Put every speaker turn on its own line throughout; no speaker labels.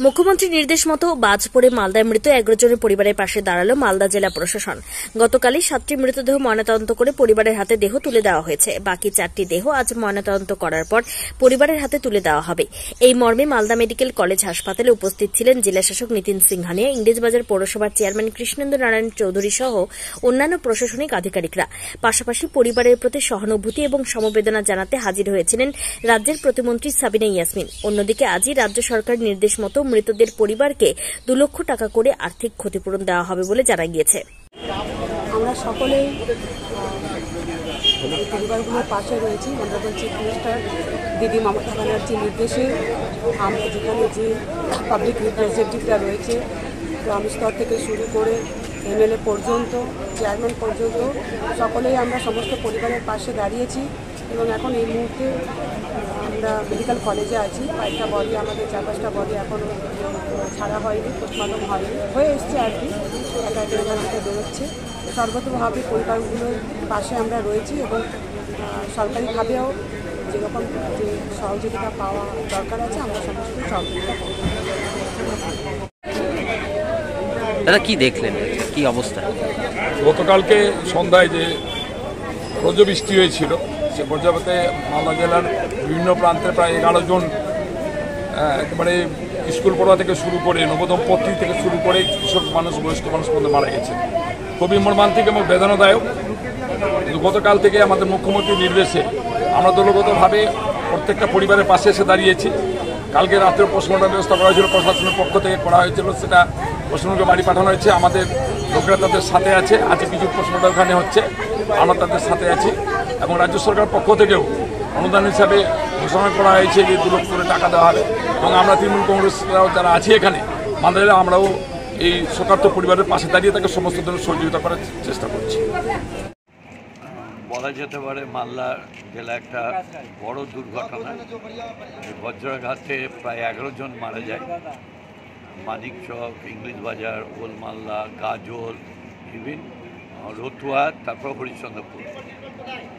মুখ্যমন্ত্রীর নির্দেশ মতো বাজ পড়ে মালদায় মৃত 11 জনের পরিবারের পাশে দাঁড়ালো মালদা জেলা প্রশাসন। গতকালই 7টি মৃতদেহ ময়নাতদন্ত করে পরিবারের হাতে দেহ তুলে দেওয়া হয়েছে। বাকি 4টি দেহ আজ ময়নাতদন্ত করার পর পরিবারের হাতে তুলে দেওয়া হবে। এই মর্মে মালদা মেডিকেল কলেজ হাসপাতালে উপস্থিত ছিলেন জেলাশাসক নিতিন সিংহানিয়া, ইংরেজবাজার পৌরসভার চেয়ারম্যান কৃষ্ণেন্দু নারায়ণ চৌধুরী সহ অন্যান্য প্রশাসনিক আধিকারিকরা। পাশাপাশি পরিবারের প্রতি সহানুভূতি এবং সমবেদনা জানাতে হাজির হয়েছিলেন রাজ্যের প্রতিমন্ত্রী সাবিনা ইয়াসমিন। অন্যদিকে আজই রাজ্য সরকারের নির্দেশ মতো মৃতদের পরিবারকে 2 লক্ষ টাকা করে আর্থিক ক্ষতিপূরণ দেওয়া হবে বলে জানা গিয়েছে।
আমরা সকলেই পরিবারগুলোর পাশে রয়েছি। অনারেবল চিফ মিনিস্টার দিদি মমতা ব্যানার্জির নির্দেশে আমরা যেখানে যে পাবলিক রিপ্রেজেন্টেটিভরা রয়েছে, গ্রাম স্তর থেকে শুরু করে এমএলএ পর্যন্ত, চেয়ারম্যান পর্যন্ত সকলেই আমরা সমস্ত পরিবারের পাশে দাঁড়িয়েছি। এবং এখন এই মুহূর্তে আমরা মেডিকেল কলেজে আছি। কয়েকটা বডি, আমাদের 4-5টা বডি এখনও ছাড়া হয়নি, পোস্টমর্টম হয়নি, হয়ে এসছে আর কি, একটা আমাদের বেরোচ্ছে। সর্বতভাবে পরিবারগুলোর পাশে আমরা রয়েছি এবং সরকারিভাবেও যেরকম যে সহযোগিতা পাওয়া দরকার আছে আমরা সমস্ত সহযোগিতা করব।
দাদা কি দেখলেন, কি অবস্থা?
গতকালকে সন্ধ্যায় যে বৃষ্টি হয়েছিল, সে পর্যায়ে মালদা জেলার বিভিন্ন প্রান্তের প্রায় 11 জন একেবারে স্কুল পড়ুয়া থেকে শুরু করে নবদম পত্রী থেকে শুরু করে কৃষক মানুষ, বয়স্ক মানুষ পর্যন্ত মারা গেছে। খুবই মর্মান্তিক এবং বেদনাদায়ক। কিন্তু গতকাল থেকে আমাদের মুখ্যমন্ত্রীর নির্দেশে আমরা দলগতভাবে প্রত্যেকটা পরিবারের পাশে এসে দাঁড়িয়েছি। কালকে রাত্রে পোস্টমর্টম ব্যবস্থা করা হয়েছিল, প্রশাসনের পক্ষ থেকে করা হয়েছিল, সেটা পোস্টমর্টমকে বাড়ি পাঠানো হয়েছে। আমাদের লোকেরা তাদের সাথে আছে, আজকে কিছু পোস্টমর্টম ওখানে হচ্ছে, আমরা তাদের সাথে আছি। এবং রাজ্য সরকার পক্ষ থেকেও অনুদান হিসাবে ঘোষণা করা হয়েছে যে 2 লক্ষ করে টাকা দেওয়া হবে। এবং আমরা তৃণমূল কংগ্রেসরাও যারা আছি এখানে মালদা, আমরাও এই শোকার্ত পরিবারের পাশে দাঁড়িয়ে তাকে সমস্ত ধরনের সহযোগিতা করার চেষ্টা করছি।
বলা যেতে পারে মালদা জেলা একটা বড় দুর্ঘটনা। বজ্রাঘাতে প্রায় 11 জন মারা যায়। মানিকচক, ইংরেজবাজার, ওল্ড মালদা, গাজল, ইভিন রতুয়া, তারপর হরিশ্চন্দ্রপুর।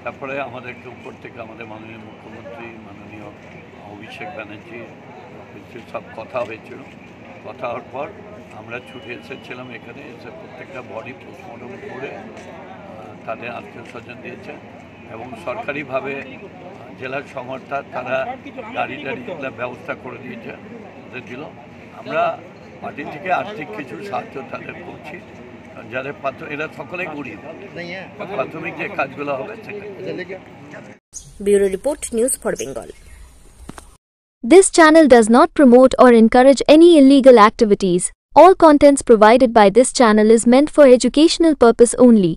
তারপরে আমাদেরকে উপর থেকে আমাদের মাননীয় মুখ্যমন্ত্রী, মাননীয় অভিষেক ব্যানার্জি সব কথা হয়েছিল। কথা হওয়ার পর আমরা ছুটে এসেছিলাম এখানে, এসে প্রত্যেকটা বডি পোস্টমর্টম করে তাদের আত্মীয় স্বজন দিয়েছে। এবং সরকারিভাবে জেলার সংস্থা তারা গাড়ি ব্যবস্থা করে দিয়েছে, ওদের দিল। আমরা পার্টি থেকে আর্থিক কিছু সাহায্য তাদের করছি, যাদের এরা সকলেই গরিব, প্রাথমিক যে কাজগুলো হবে সেখানে।
Bureau report, news for Bengal.
This channel does not promote or encourage any illegal activities. All contents provided by this channel is meant for educational purpose only.